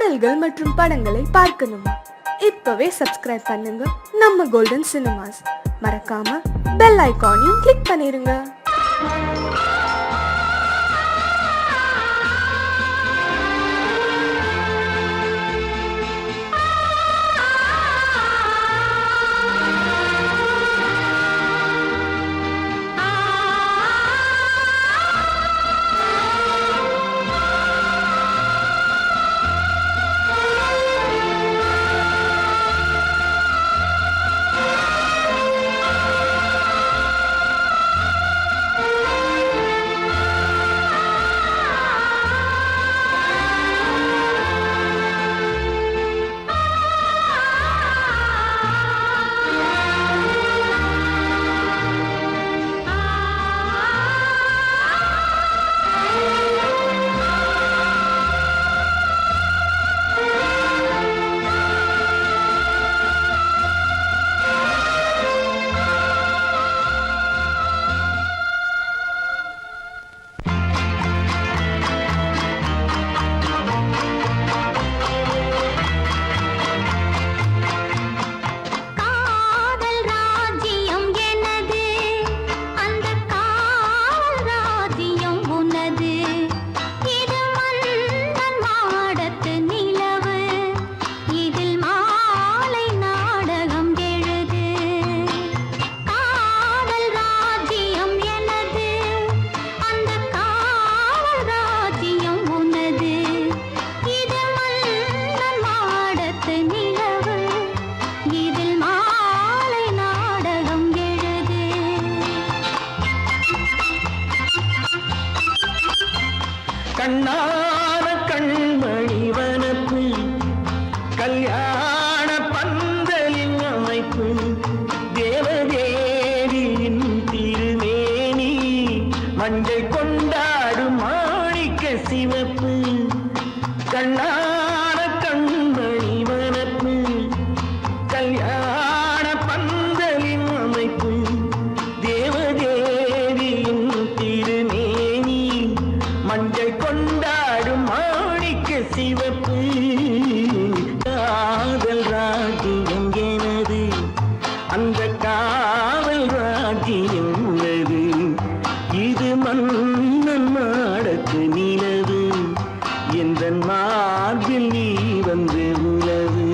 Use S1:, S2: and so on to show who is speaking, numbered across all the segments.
S1: பாடல்கள் மற்றும் படங்களை பார்க்கணுமா? இப்பவே சப்ஸ்கிரைப் பண்ணுங்க நம்ம கோல்டன் சினிமாஸ். மறக்காம பெல் ஐகானையும் கிளிக் பண்ணிருங்க.
S2: கண்ணான கண்மணி வனப்பு கல்யாண பந்தலின் அமைப்பு தேவதேவியின் திருமேனி மஞ்சள் கொண்டாடும் மாணிக்க சிவப்பு. கண்ணான கண்மணி வனப்பு கல்யாண பந்தலின் அமைப்பு தேவதேவியின் திருமேனி மஞ்சள் கொண்டாடும் மாணிக்க சிவப்பு. காதல் ராஜ்யம் எனது, அந்த காவல் ராஜ்யம் உள்ளது. இது மன்னன் நாடத்து நிலவு, எந்த மார்பில் நீ வந்து உலவு.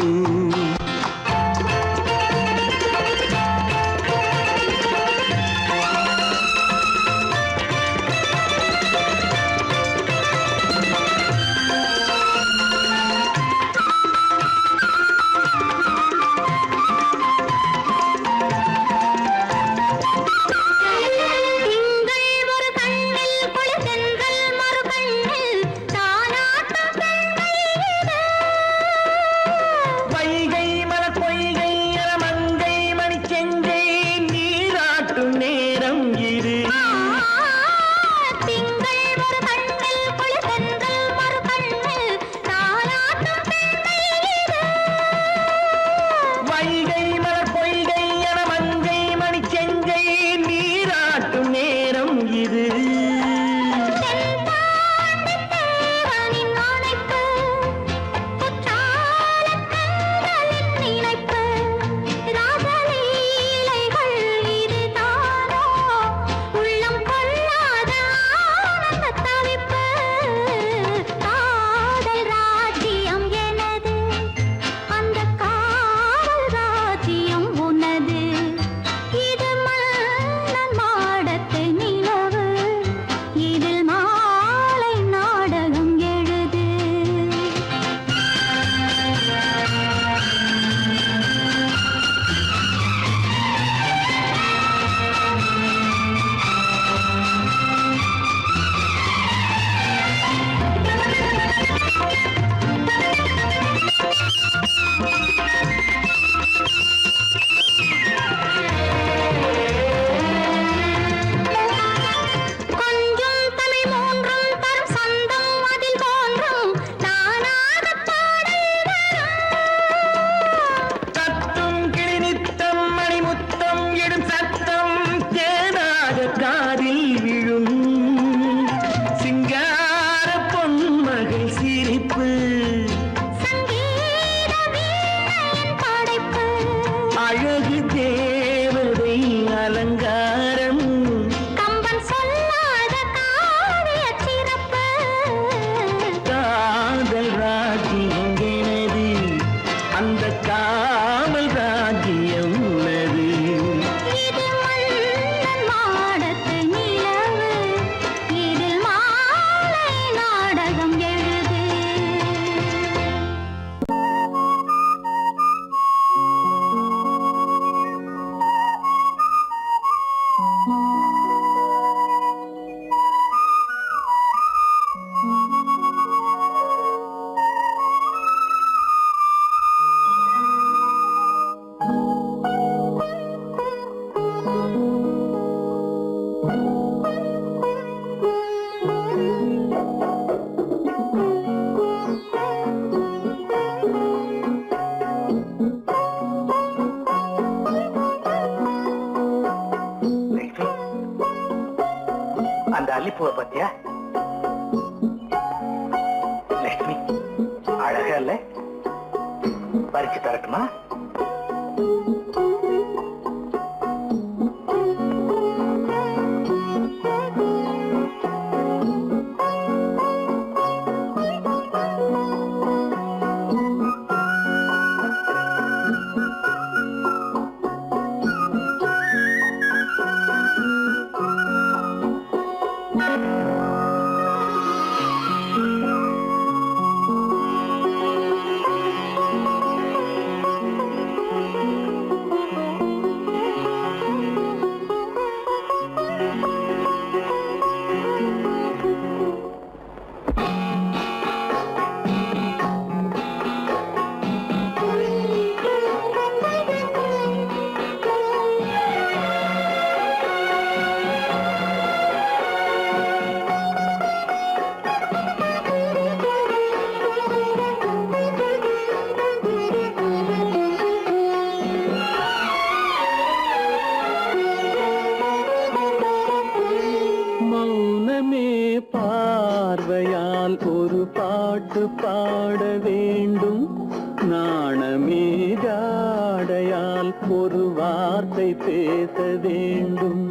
S2: அழகு தேவதை அலங்காரம்
S3: கம்பன் சொல்லாத காவிய சிறப்பு
S2: காதல் ராஜ்யம் எனது அந்த காவல் ராஜ்யம் உள்ளது
S3: இது மன்னன் மாடத்து நிலவு இதில் மாலை நாடகம் எழுது
S4: அந்த அல்லிப்பூவை பத்தியா லட்சுமி அழகா இல்ல பறிச்சு தரட்டுமா
S2: மௌனமே பார்வையால் ஒரு பாட்டு பாட வேண்டும் நாணமே ஜாடையால் ஒரு வார்த்தை பேச வேண்டும்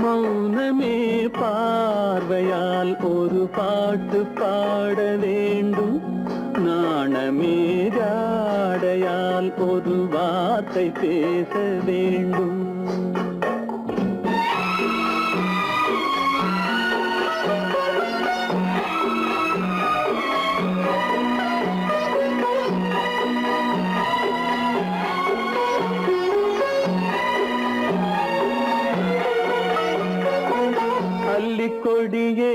S2: மௌனமே பார்வையால் ஒரு பாட்டு பாட வேண்டும் நாணமே ஜாடையால் ஒரு வார்த்தை பேச வேண்டும் அல்லிக்கொடியே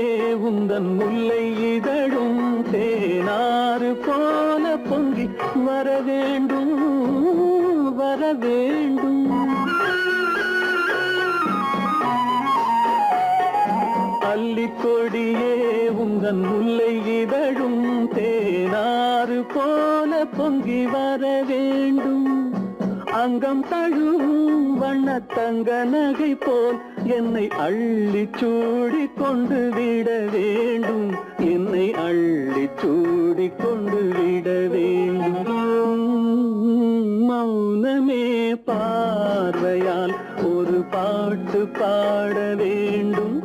S2: உந்தன் முல்லை இதழும் தேனாறு போல பொங்கி வர வேண்டும் வர வேண்டும் அல்லிக்கொடியே உந்தன் முல்லை இதழும் தேனாறு போல பொங்கி வர வேண்டும் அங்கம் தழுவும் வண்ணத்தங்க நகை போல் என்னை அள்ளி சூடி கொண்டு விட வேண்டும் என்னை அள்ளி சூடி கொண்டு விட வேண்டும் மௌனமே பார்வையால் ஒரு பாட்டு பாட வேண்டும்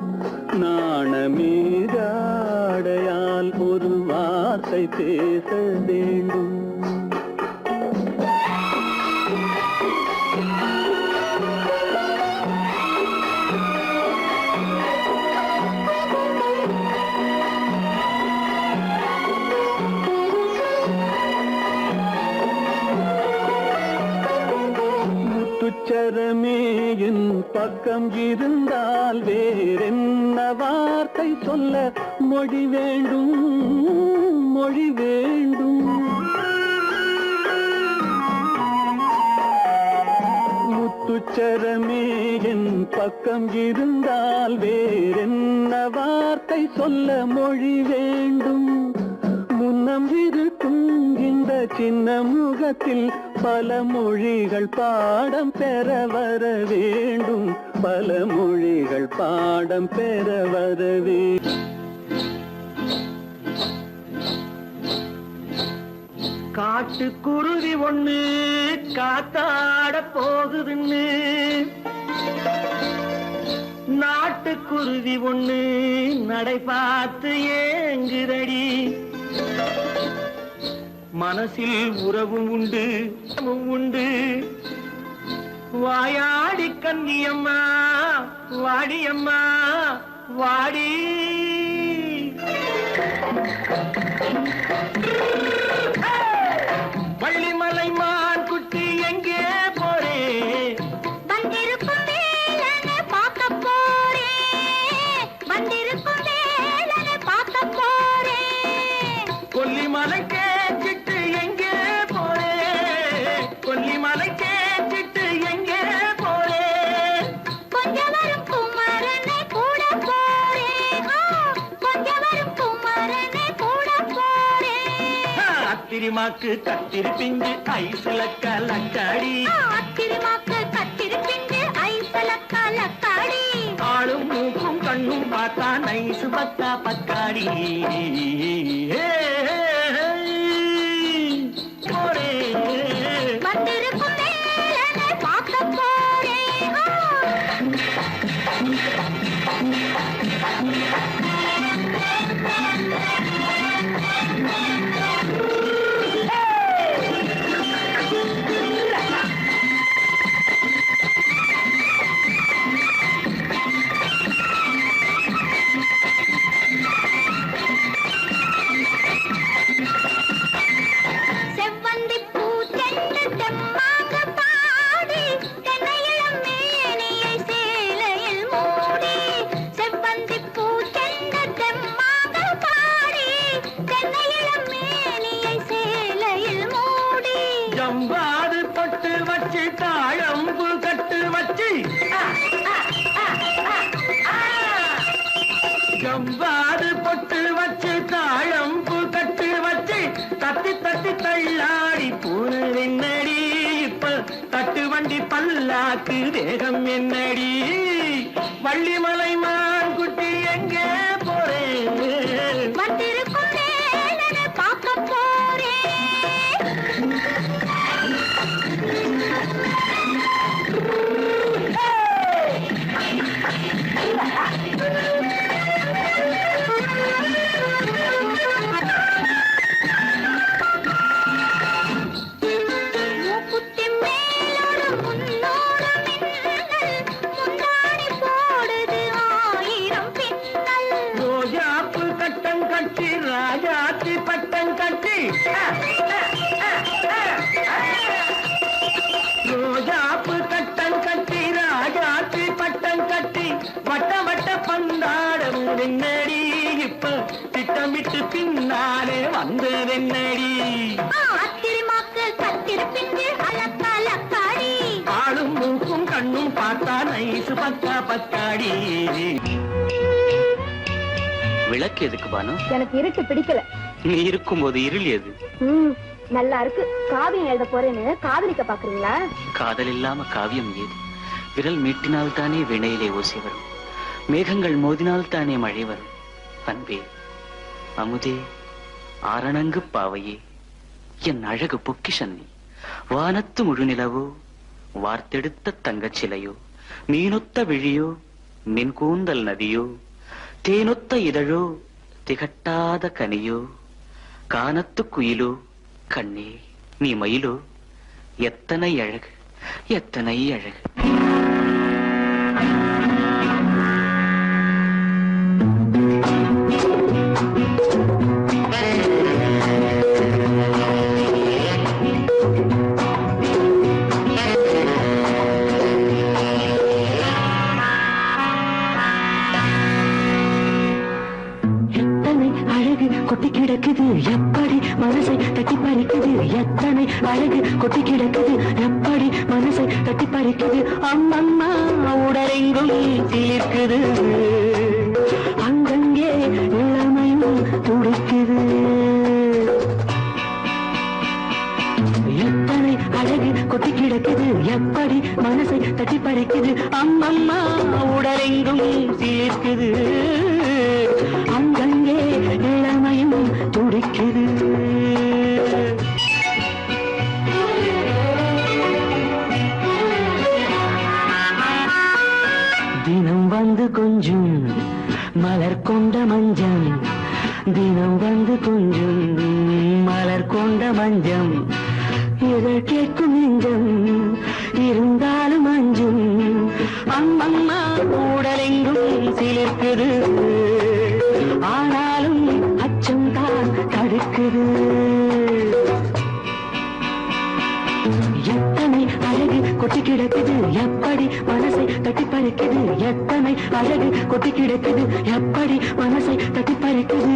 S2: நாணமே ஜாடையால் ஒரு வார்த்தை பேச வேண்டும் முத்துச்சரமே என் பக்கம் இருந்தால் வேறென்ன வார்த்தை சொல்ல மொழி வேண்டும் மொழி வேண்டும் முத்துச்சரமே என் பக்கம் இருந்தால் வேறென்ன வார்த்தை சொல்ல மொழி வேண்டும் முன்னம் இருக்கும் இந்த சின்ன முகத்தில் பல மொழிகள் பாடம் பெற வர வேண்டும் பல மொழிகள் பாடம் பெற வர வேண்டும் காட்டுக்குருவி ஒண்ணு காத்தாட போகுதுன்னு நாட்டுக்குருவி ஒண்ணு நடை பார்த்து ஏங்குதடி மனசில் உறவும் உண்டு உண்டு வாயாடி கன்னியம்மா வாடியம்மா வாடி வள்ளிமலை மான் குட்டி எங்கே போறே
S3: வந்திருக்கும் வேலனை பார்க்க போறேன் வந்திருக்கும் வேலனை பார்க்க போறேன்
S2: கொல்லிமலை கேச்சிட்டு எங்கே போறே கொல்லிமலை கேச்சிட்டு எங்கே போறே
S3: கொஞ்சம் வரும் குமரனை கூட போறேன் கொஞ்சம் வரும் குமரனை கூட போறேன்
S2: அத்திரிமாக்கு கத்திரி பிஞ்சு ஐசுல கலக்காடி
S3: அத்திரிமாக்கு கத்திரி பிஞ்சு ஐசல கலக்காடி
S2: ஆளும் மூக்கும் கண்ணும் பார்த்தா நைசு பக்கா பக்காடி போறே
S3: வந்திருக்கும் வேலனை பார்க்க போறேன் செவ்வந்தி பூ செண்டு தெம்மாக பாடி தென்னையிளம் மேனியை சேலையில் மூடி செவ்வந்தி பூ செண்டு தெம்மாக பாடி தென்னையிளம் மேனியை சேலையில் மூடி
S2: ஜம்பாது பட்டு வச்சு தாழம்பு கட்டு வச்சு ஜம்பாது பொட்டு வச்சு தாழம்பு கட்டு வச்சு தட்டி தட்டி தள்ளாடி போனது என்னடி இப்ப தட்டு வண்டி பல்லாக்கு வேகம் என்னடி வள்ளிமலை மான் குட்டி எங்கே போறேன்
S3: வந்திருக்கும் வேலனை பார்க்க போறேன் மூக்குத்தி மேலோடு முன்னோடு மின்னல் முந்தாணி போடுது ஆயிரம் பின்னல்
S2: ரோஜாப்பு கட்டம் கட்டி ராஜாத்தி பட்டம் கட்டி ரோஜாப்பு கட்டம் கட்டி ராஜாத்தி பட்டம் கட்டி வட்ட வட்ட பந்தாடம் என்னடி இப்ப திட்டமிட்டு பின்னாலே வந்து என்னடி
S3: அத்திரிமாக்கு கத்திரி பிஞ்சு அலக்காடி
S2: ஆளும் மூக்கும் கண்ணும் பார்த்தா நைசு பக்கா பக்காடி விளக்கு எதுக்கு பானு
S5: எனக்கு இருட்டு பிடிக்கல
S2: நீ இருக்கும்போது இருள் எது
S5: நல்லா இருக்கு காவியம் எழுத போறேன்னு காதலிக்க பாக்குறீங்களா
S2: காதல் இல்லாம காவியம் ஏது விரல் மீட்டினால் தானே வினையிலே ஓசை வரும் மேகங்கள் மோதினால் தானே மழை வரும் அன்பே அமுதே ஆரணங்கு பாவையே என் அழகு பொக்கிஷன்னி வானத்து முழுநிலவோ வார்த்தெடுத்த தங்கச் சிலையோ மீனொத்த விழியோ மின் கூந்தல் நதியோ தேனொத்த இதழோ திகட்டாத கனியோ கானத்து குயிலோ கண்ணே நீ மயிலோ எத்தனை அழகு எத்தனை அழகு கொட்டி கிடக்குது எப்படி மனசை தட்டி பறிக்குது எத்தனை அழகு கொட்டி கிடக்குது எப்படி மனசை தட்டி பறிக்குது அம்மம்மா உடலெங்கும் தீர்க்குது அங்கங்கே இளமையும் துடிக்குது எத்தனை அழகு கொட்டி கிடக்குது எப்படி மனசை தட்டி பறிக்குது அம்மம்மா உடலெங்கும் தீர்க்குது அங்கங்கே இளமையும் துடிக்குது கொண்ட மஞ்சம் தினம் வந்து கொஞ்சம் மலர் கொண்ட மஞ்சம் இதழ் கேட்கும் நெஞ்சம் இருந்தாலும் அஞ்சும் அம்மம்மா உடலெங்கும் சிலிர்க்குது ஆனாலும் அச்சம் தான் தடுக்குது எத்தனை அழகு கொட்டி கிடக்குது எப்படி மனசை தட்டி பறிக்குது எத்தனை அழகு கொட்டி கிடக்குது எப்படி மனசை தட்டி பறிக்குது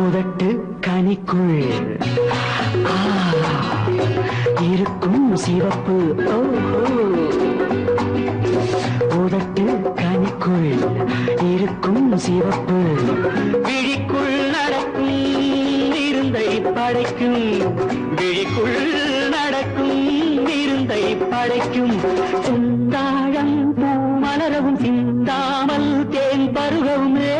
S2: உதட்டு கனிக்குள் இருக்கும் சிவப்பு உதட்டு கனிக்குள் இருக்கும் சிவப்பு விழிக்குள் நடக்கும் இருந்தை படைக்கும் விழிக்குள் நடக்கும் இருந்தை படைக்கும் செந்தாழம் பூ மலரவும் சிந்தாமல் தேன் பருகவுமே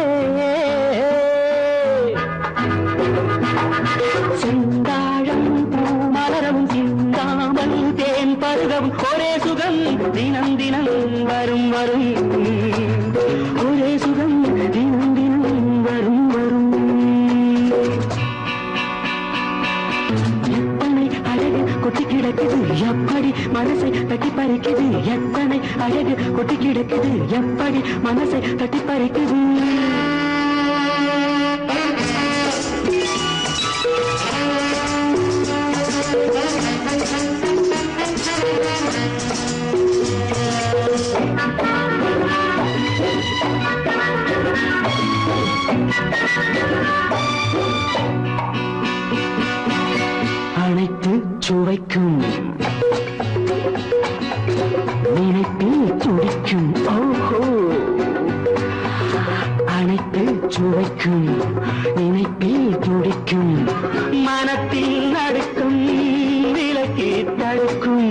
S2: செந்தாழம் பூ மலரவும் சிந்தாமல் தேன் பருகவும் ஒரே சுகம் தினம் தினம் வரும் வரும் ஒரே சுகம் தினம் தினம் வரும் வரும் எத்தனை அழகு கொட்டி கிடக்குது எப்படி மனசை தட்டி பறிக்குது எத்தனை அழகு கொட்டி கிடக்குது எப்படி மனசை தட்டி பறிக்குது அனைத்து சுவைக்கும் நினைப்பில் துடிக்கும் ஓஹோ அனைத்து சுவைக்கும் நினைப்பில் துடிக்கும் மனத்தில் நடுக்கும் விலக்கி தடுக்கும்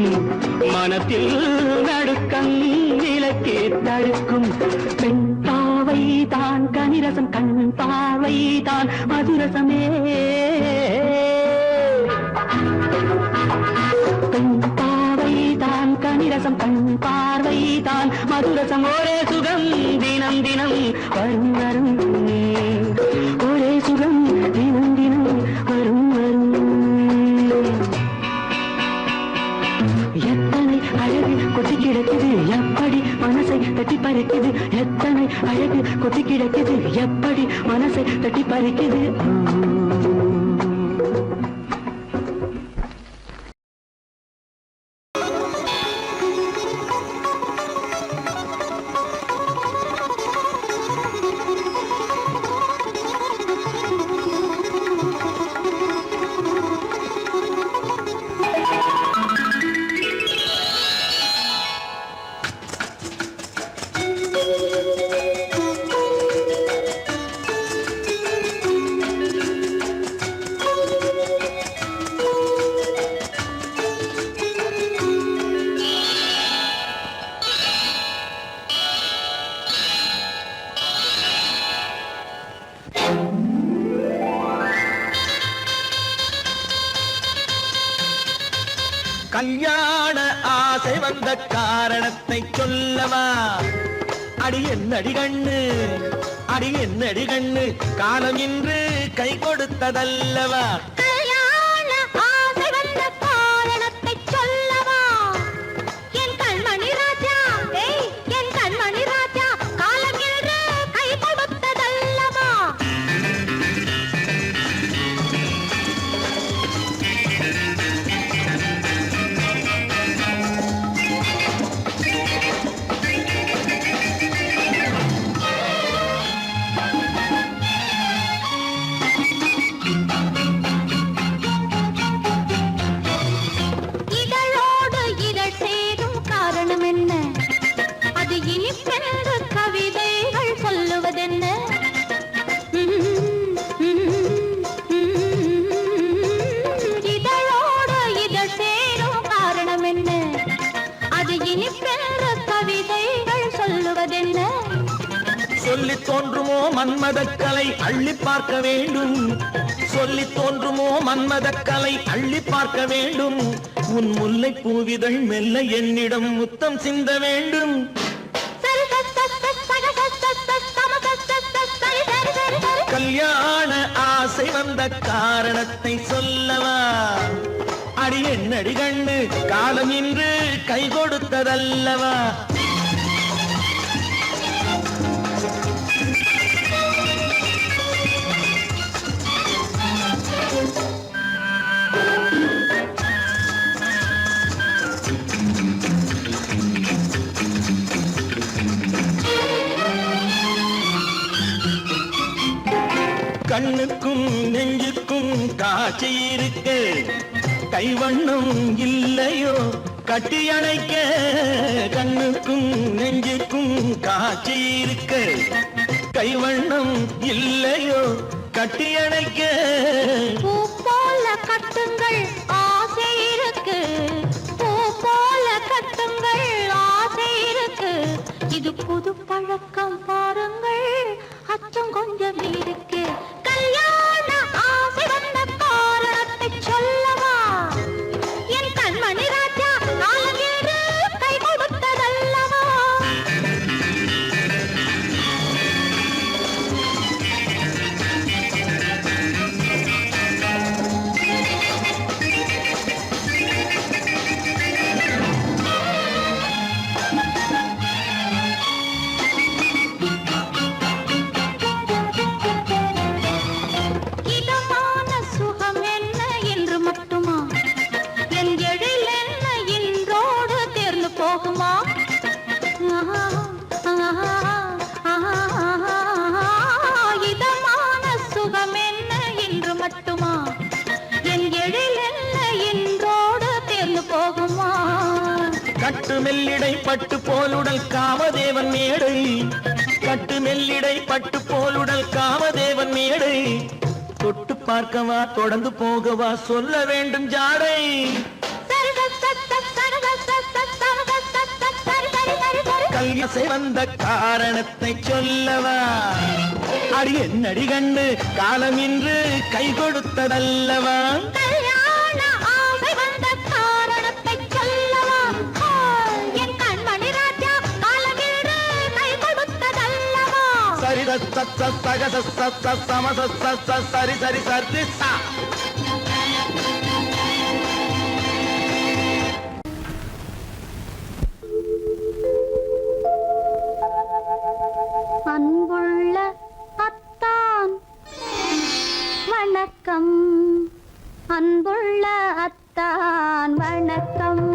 S2: மனத்தில் நடுக்கம் விலக்கி தடுக்கும் பெண் பாவை தான் கனிரசம் கண் பாவை தான் மதுரசமே பெண் பாவை தான் கனிரசம் கண் பார்வை தான் மதுரசம் ஒரே சுகம் தினம் தினம் வரும் வரும் ஒரே சுகம் தினம் தினம் வரும் வரும் எத்தனை அழகு கொட்டி கிடக்குது எப்படி மனசை தட்டி பறிக்குது எத்தனை அழகு கொட்டி கிடக்குது எப்படி மனசை தட்டி பறிக்குது
S6: கல்யாண ஆசை வந்த காரணத்தை சொல்லவா அடி என்னடி கண்ணு அடி என்னடி கண்ணு காலம் இன்று கை கொடுத்ததல்லவா
S3: கல்யாண ஆசை வந்த காரணத்தை சொல்லவா என் கண்மணி ராஜா என் கண்மணி ராஜா காலம் என்று கை கொடுத்ததல்லவா இதழோடு இதழ் சேரும் காரணம் என்ன அது இனிப்பென்று கவிதைகள் சொல்லுவதென்ன இதழோடு இதழ் சேரும் காரணம்
S6: தோன்றுமோ மன்மதக்கலை அள்ளி பார்க்க வேண்டும், சொல்லி தோன்றுமோ மன்மதக்கலை அள்ளி பார்க்க வேண்டும். உன் முல்லை பூவிதழ் மெல்ல என்னிடம் முத்தம் சிந்த வேண்டும். கல்யாண ஆசை வந்த காரணத்தை சொல்லவா? அடி என்னடி கண்ணு காலம் இன்று கை கொடுத்ததல்லவா? கண்ணுக்கும் நெஞ்சுக்கும் காட்சி இருக்க, கைவண்ணம் இல்லையோ கட்டி அணைக்க. கண்ணுக்கும் நெஞ்சுக்கும் காட்சி இருக்க, கைவண்ணம் இல்லையோ கட்டி அணைக்க.
S3: பூ போல கட்டுங்கள் ஆசை இருக்கு, பூ போல கட்டுங்கள் ஆசை இருக்கு. இது புது பழக்கம் பாருங்கள், அச்சம் கொஞ்சம் இருக்கு. கல்யாண ஆசை வந்த காரணத்தை சொல்லவா? என் கண்மணி ராஜா நாளேறு கை கொடுத்ததல்லவா? இதமான சுகம் என்ன என்று மட்டுமா? என் எழில் என்ன இன்றோடு தேர்ந்து போகுமா? இதமான சுகம் என்ன என்று மட்டுமா? என் எழில் என்ன இன்றோடு தேர்ந்து போகுமா?
S6: கட்டு மெல்லிடை பட்டு போலுடல் காமதேவன் மேடை, கட்டு மெல்லிடை பட்டு போலுடல் காமதேவன் மேடை. தொட்டு பார்க்கவா தொடர்ந்து போகவா சொல்ல வேண்டும் ஜாடை. கல்யாசை வந்த காரணத்தை சொல்லவா? அடி என்னடி கண்ணு காலம் இன்று கை கொடுத்ததல்லவா?
S3: கல்யாண ஆசை வந்த காரணத்தை சொல்லவா? என் கண்மணி ராஜா காலமின்று கை கொடுத்ததல்லவா?
S6: சரி சக சம சரி சரி சரி சா.
S3: அன்புள்ள அத்தான் வணக்கம், அன்புள்ள அத்தான் வணக்கம்.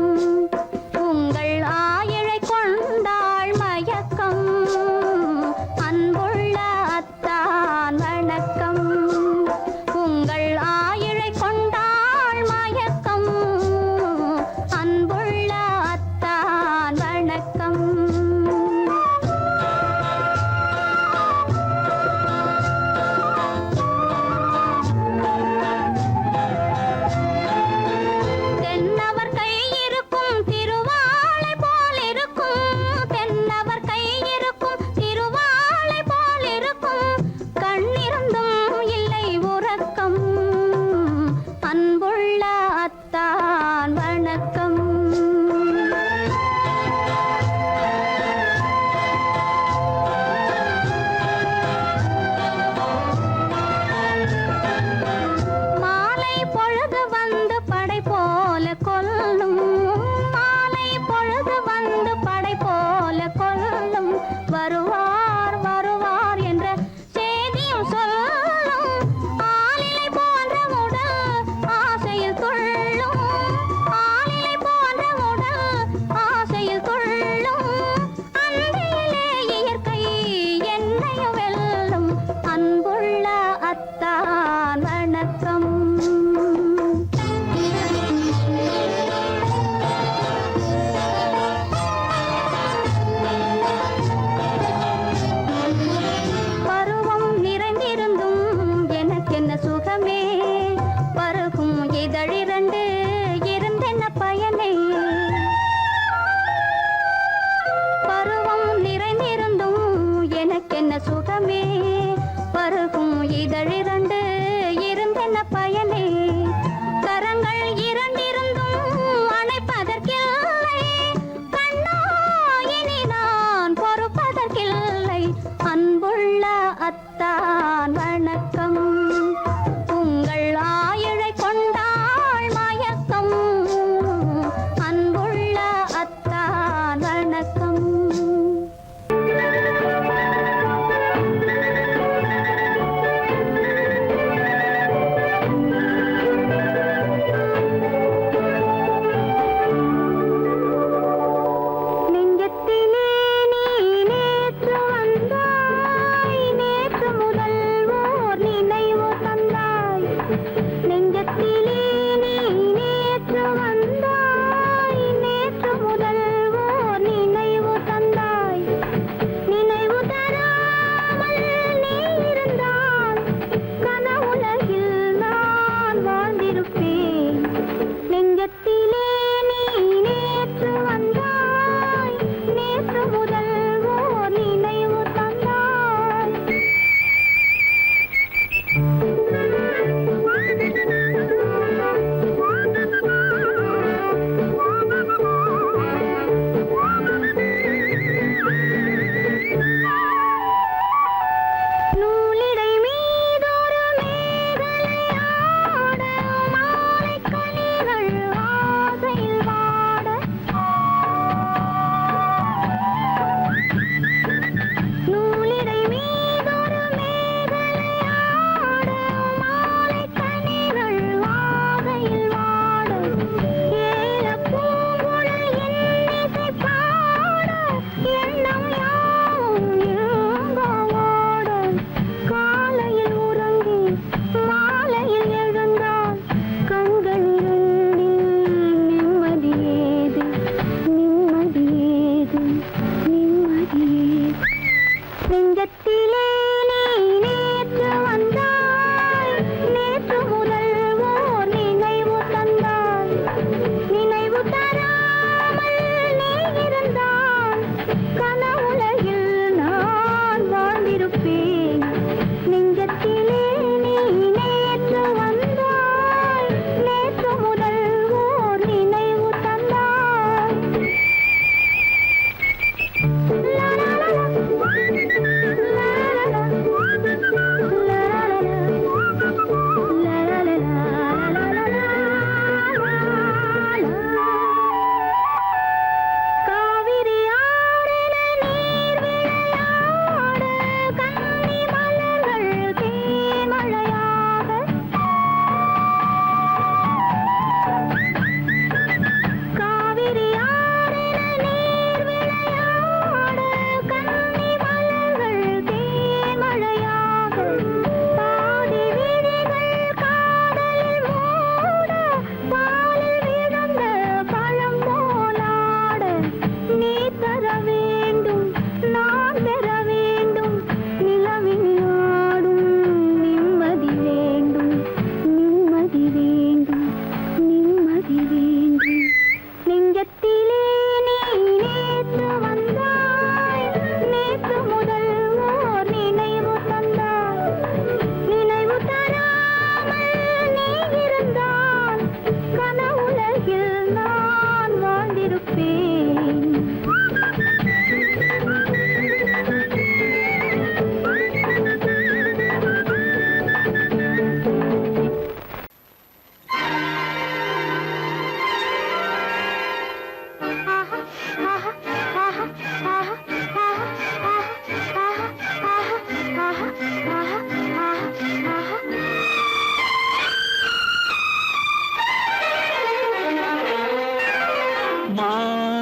S3: உங்கள் ஆயிழை கொண்டாள் மயக்கம், அன்புள்ள அத்தான் வணக்கம். உங்கள் ஆயிழை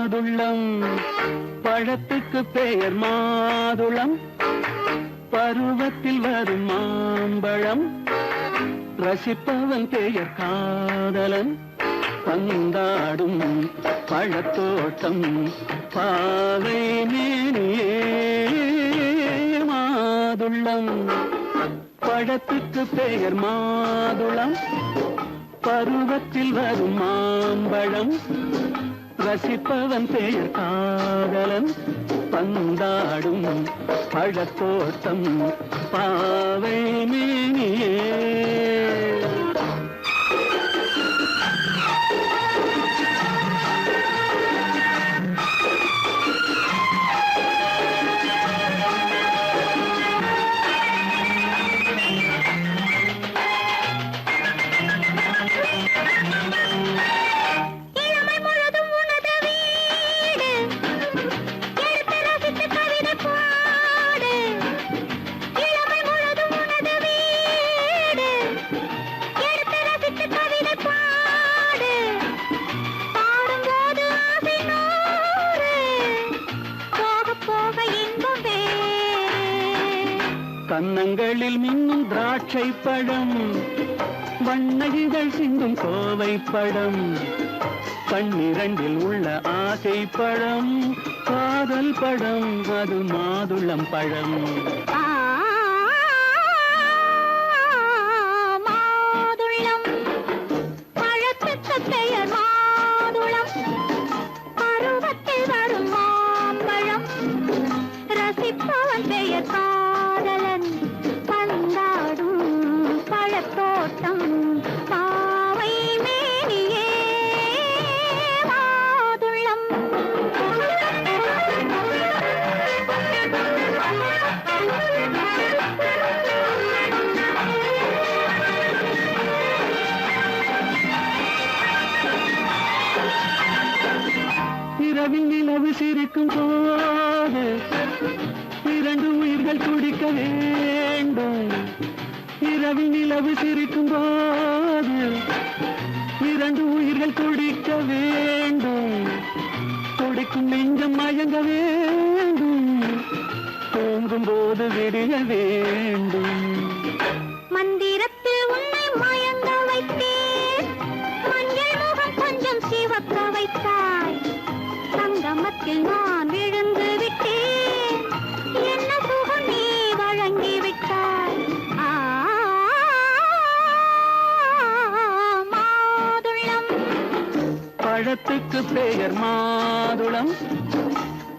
S2: மாதுளம் பழத்துக்கு பெயர் மாதுளம் பருவத்தில் வரும் மாம்பழம் ரசிப்பவன் பெயர் காதலன் பந்தாடும் பழத்தோட்டம் பாவை மேனியே மாதுளம் பழத்துக்கு பெயர் மாதுளம் பருவத்தில் வரும் மாம்பழம் ரசிப்பவன் பெயர் காதலன் பந்தாடும் பழத்தோட்டம் பாவை மேனியே கன்னங்களில் மின்னும் திராட்சை பழம் வண்ணகிகள் சிந்தும் கோவை பழம் கண்ணிரண்டில் உள்ள ஆசை பழம் காதல் பழம் அது மாதுளம் பழம்
S3: மாதுளம் பழத்துக்கு பெயர் மாதுளம் பருவத்தில் வரும் மாம்பழம் ரசிப்பவன் பெயர் காதலன் பந்தாடும் பழத்தோட்டம் பாவை மேனியே மாதுளம்
S2: இரவில் நிலவு சிரிக்கும் போது இரண்டு உயிர்கள் துடிக்க வேண்டும் இரவில் நிலவு சிரிக்கும் போது இரண்டு உயிர்கள் துடிக்க வேண்டும் துடிக்கும் நெஞ்சம் மயங்க வேண்டும் தூங்கும் போது விடிய வேண்டும்
S3: மந்திரத்தில் உன்னை மயங்க வைத்தேன் மஞ்சள் முகம் கொஞ்சம் சிவக்க வைத்தாய் சங்கமத்தில் நான் விழுந்து விட்டேன் என்ன சுகம் நீ வழங்கி விட்டாய் மாதுளம்
S2: பழத்துக்கு பெயர் மாதுளம்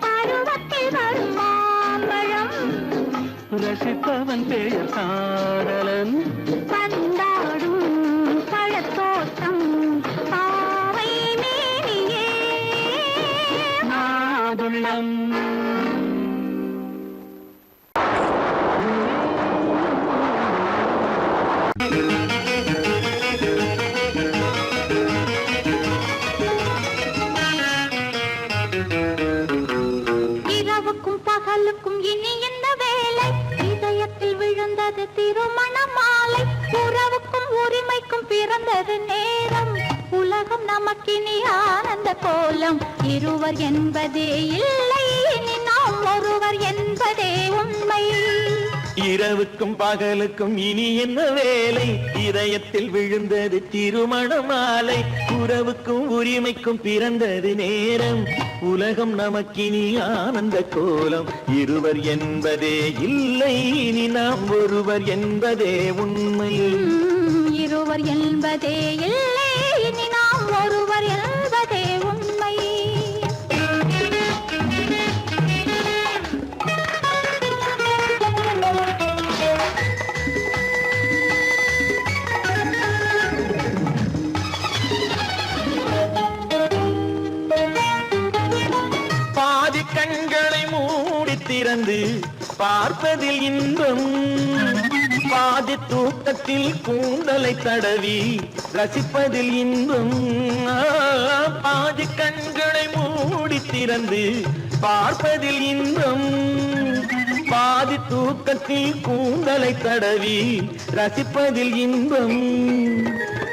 S3: பருவத்தில் வரும் மாம்பழம்
S2: ரசிப்பவன் பெயர் காதலன்
S3: பந்தாடும் பழத்தோட்டம் பாவை மேனியே
S2: மாதுளம்
S3: இரவுக்கும் பகலுக்கும் இனி என்ன வேலை இதயத்தில் விழுந்தது திருமண மாலை உறவுக்கும் உரிமைக்கும் பிறந்தது நேரம் உலகம் நமக்கினி ஆனந்த கோலம் இருவர் என்பதே இல்லை இனி நாம் ஒருவர் என்பதே உண்மை
S6: இரவுக்கும் பகலுக்கும் இனி என்ன வேலை இதயத்தில் விழுந்தது திருமண மாலை உறவுக்கும் உரிமைக்கும் பிறந்தது நேரம் உலகம் நமக்கினி ஆனந்த கோலம் இருவர் என்பதே இல்லை இனி நாம் ஒருவர் என்பதே உண்மை
S3: இருவர் என்பதே இல்லை இனி நாம் ஒருவர் என்பதே உண்மை
S6: பாதி கண்களை மூடி திறந்து பார்ப்பதில் இன்பம் பாதி தூக்கத்தில் கூந்தலை தடவி ரசிப்பதில் இன்பம் பாதி கண்களை மூடி திறந்து பார்ப்பதில் இன்பம் பாதி தூக்கத்தில் கூந்தலை தடவி ரசிப்பதில் இன்பம்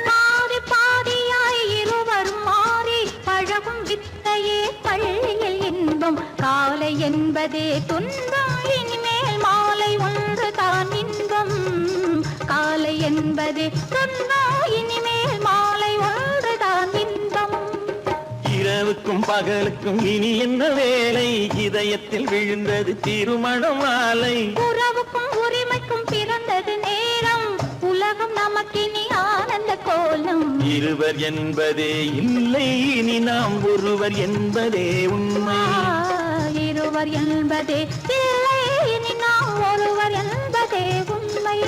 S3: பாதி பாதியாய் இருவர் மாறி பழகும் வித்தையே பள்ளி காலை என்பதே துன்பம், இனிமேல் மாலை ஒன்று தான் இன்பம். காலை என்பதே துன்பம், இனிமேல் மாலை ஒன்று தான் இன்பம்.
S6: இரவுக்கும் பகலுக்கும் இனி என்ன வேலை, இதயத்தில் விழுந்தது திருமண மாலை.
S3: உறவுக்கும் உரிமைக்கும் பிறந்தது நேரம், உலகம் நமக்கினி ஆனந்த கோலம்.
S6: இருவர் என்பதே இல்லை, இனி நாம் ஒருவர் என்பதே உண்மை.
S3: இருவர் என்பதே இல்லை, இனி நாம் ஒருவர் என்பதே உண்மை.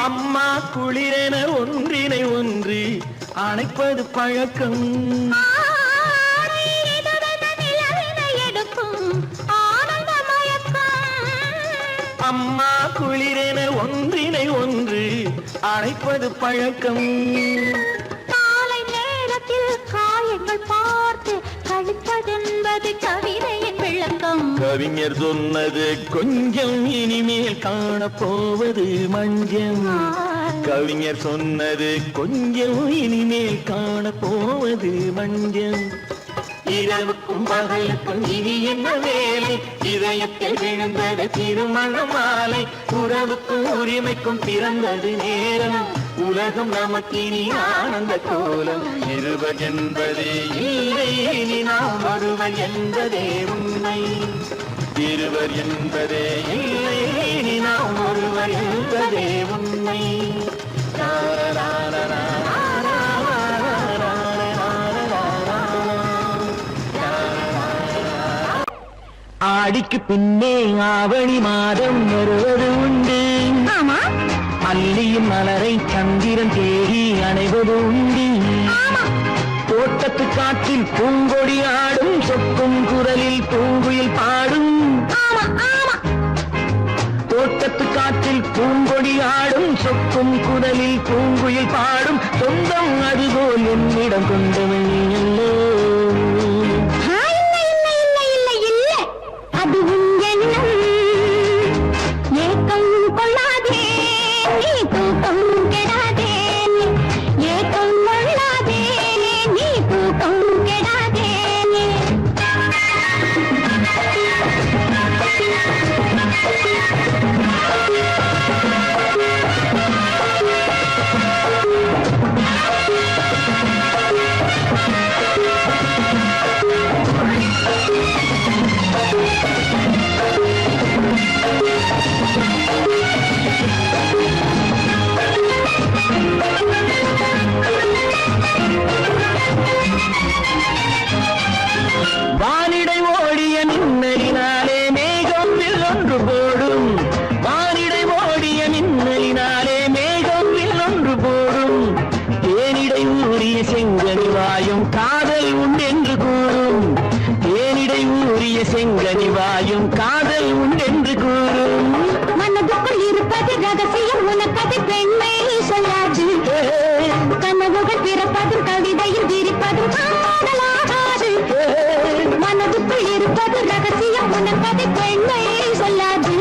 S6: அம்மா குளிரென ஒன்றினை ஒன்று அணைப்பது பழக்கம். அம்மா குளிரென ஒன்றினை ஒன்று அணைப்பது பழக்கம்.
S3: காலை நேரத்தில் காயங்கள் பார்த்து கழிப்பதென்பது கவிதையின் விளக்கம்.
S6: கவிஞர் சொன்னது கொஞ்சம், இனிமேல் காணப்போவது மஞ்சம். கவிஞர் சொன்னது கொஞ்சம், இனிமேல் காணப்போவது மஞ்சம். இரவுக்கும் பகலுக்கும் இனி என்ன வேலை, இதயத்தில் விழுந்தது திருமண மாலை. உறவுக்கும் உரிமைக்கும் பிறந்தது நேரம், உலகம் நமக்கினி ஆனந்த கோலம். இருவர் என்பதே இல்லை, இனி நாம் ஒருவர் என்பதே உண்மை. இருவர் என்பதே இல்லை, இனி நாம் ஒருவர் என்பதே உண்மை. ஆடிக்கு பின்னே ஆவணி மாதம் வருவது உண்டு. அல்லியின் மலரை சந்திரன் தேடி அணைவது உண்டு. தோட்டத்து காற்றில் பூங்கொடி ஆடும், சொக்கும் குரலில் பூங்குயில் பாடும். தோட்டத்து காற்றில் பூங்கொடி ஆடும், சொக்கும் குரலில் பூங்குயில் பாடும். சொந்தம் அதுபோல் என்னிடம் கொண்டவள் நீ அல்லோ.
S3: அது உன் எண்ணம், ஏக்கம் கொள்ளாதே நீ, தூக்கம் கெடாதே. ஏக்கம் கொள்ளாதே நீ, தூக்கம் கெடாதே.
S6: வானிடை ஓடிய மின்னலினாலே மேகம் ஒன்று போடும். வானிடை ஓடிய மின்னலினாலே மேகம் ஒன்று போடும். தேனிடை ஊறிய செங்கனி வாயும் காதல் உண்டென்று கூறும். தேனிடை ஊறிய செங்கனி வாயும் காதல் உண்டென்று கூறும்.
S3: மனதுக்குள் இருப்பது ரகசியம், உனக்கது பெண்மை சொல்லாது. கனவுகள் பிறப்பதும் கவிதையில் விரிப்பதும் காதலாகாது. மனதுக்குள் இருப்பது ரகசியம், உனக்கது பெண்மை சொல்லாது.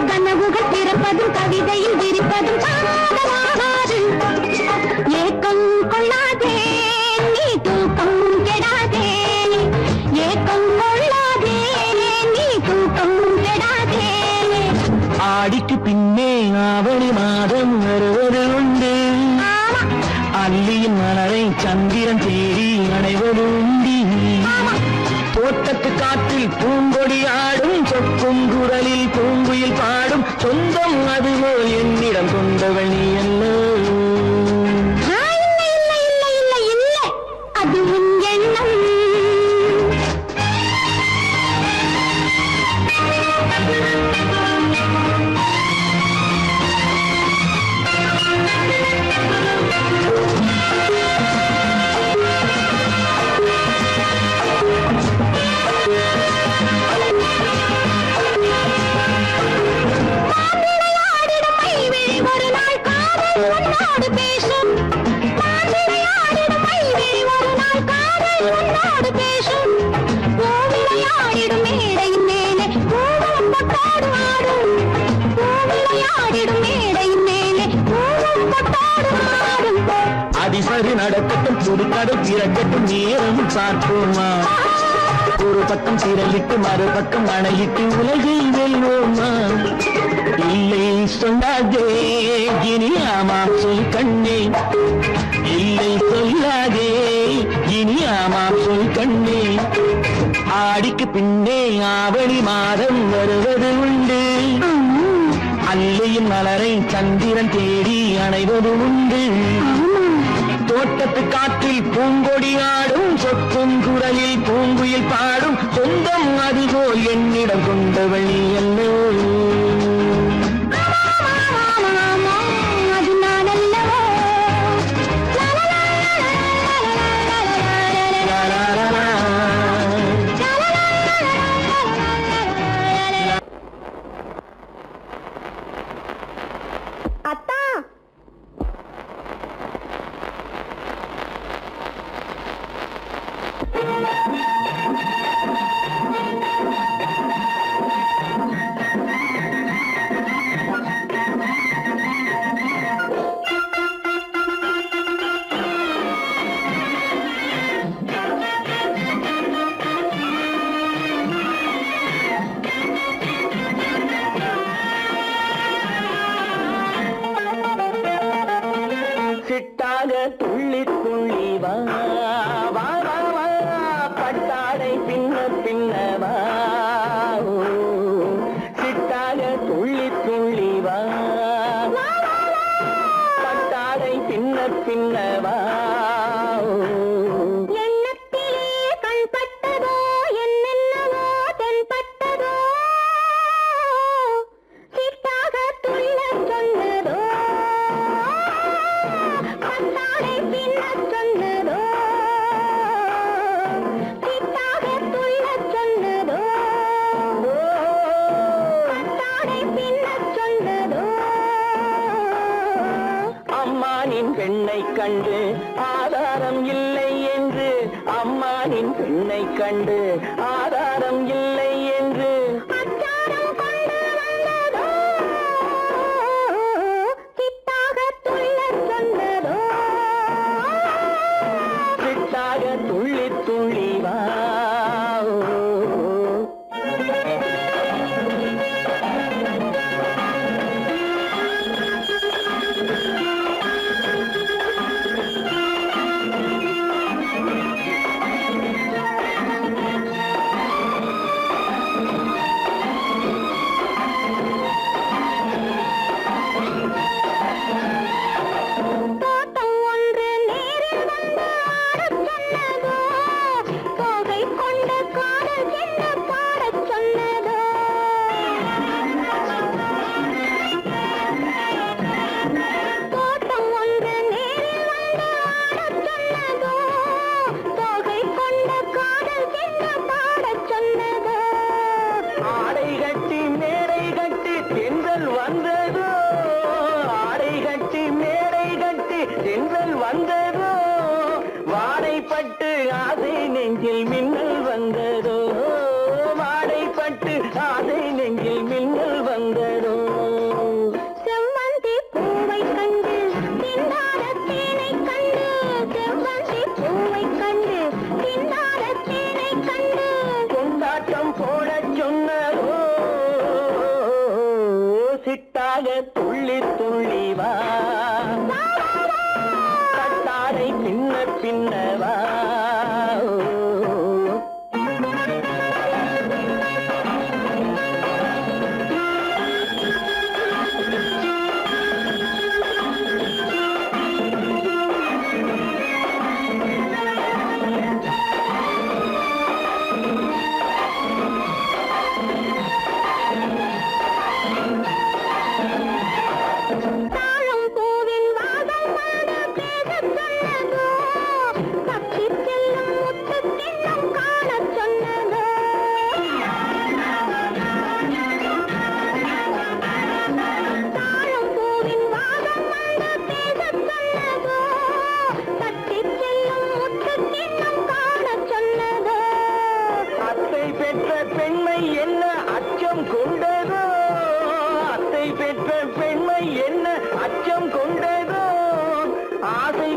S3: கனவுகள் பிறப்பதும் கவிதையில் விரிப்பதும் காதலாகாது. ஏக்கம் கொள்ளாதே நீ, தூக்கம் கெடாதே. ஏக்கம் கொள்ளாதே நீ, தூக்கம் கெடாதே.
S6: ஆடிக்கு பின்னே ஆவணி மாதம் வருவது உண்டு. அல்லியின் மலரை சந்திரன் தேடி அணைவது உண்டு. தோட்டத்து காற்றில் பூங்கொடி ஆடும், சொக்கும் குரலில் பூங்குயில் பாடும். சொந்தம் அதுபோல் என்னிடம் கொண்டவள் நீ அல்லோ.
S3: அது உன் எண்ணம். மாப்பிள்ளையாடிடும்
S6: சுடுகாடு திரட்டட்டும் நேரம் பார்ப்போமா ஒரு பக்கம் சீரலிட்டு மறுபக்கம் அணையிட்டு உலகை வெல்வோமா இல்லை சொல்லாதே இனி ஆமாம் சொல் கண்ணே இல்லை சொல்லாதே இனி ஆமாம் சொல் கண்ணே ஆடிக்கு பின்னே ஆவணி மாதம் வருவது உண்டு அல்லையின் மலரை சந்திரன் தேடி அணைவது உண்டு தோட்டத்து காற்றில் பூங்கொடி ஆடும் சொக்கும் குரலில் பூங்குயில் பாடும் சொந்தம் அதுபோல் என்னிடம் கொண்டவள் நீ அல்ல சிட்டாக துள்ளி துள்ளி வா வா வா வா பட்டாடை பின்ன பின்னவா சிட்டாக துள்ளி துள்ளி வா பட்டாடை பின்ன பின்னவா அம்மானின் பெண்ணை கண்டு ஆதாரம் இல்லை என்று அம்மானின் பெண்ணை கண்டு ஆதாரம் இல்லை என்று சிட்டாக துள்ளி துள்ளி வா வந்ததோ வாடைப்பட்டு ஆசை நெஞ்சில் மின்னல் வந்ததோ வாடைப்பட்டு ஆசை நெஞ்சில் மின்னல் வந்ததோ
S3: செவ்வந்தி பூவை கண்டு திண்டார தேனை கண்டு செவ்வந்தி பூவை கண்டு திண்டார தேனை கண்டு
S6: கொண்டாட்டம் போடச் சொன்னதோ சிட்டாக துள்ளி துள்ளி வா பின்ன பின்னவா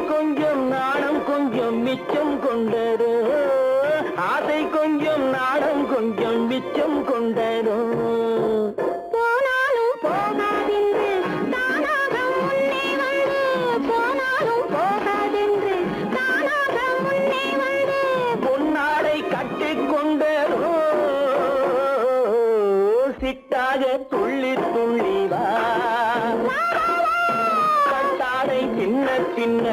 S6: கொஞ்சம் நாணம் கொஞ்சம்
S4: பின்ன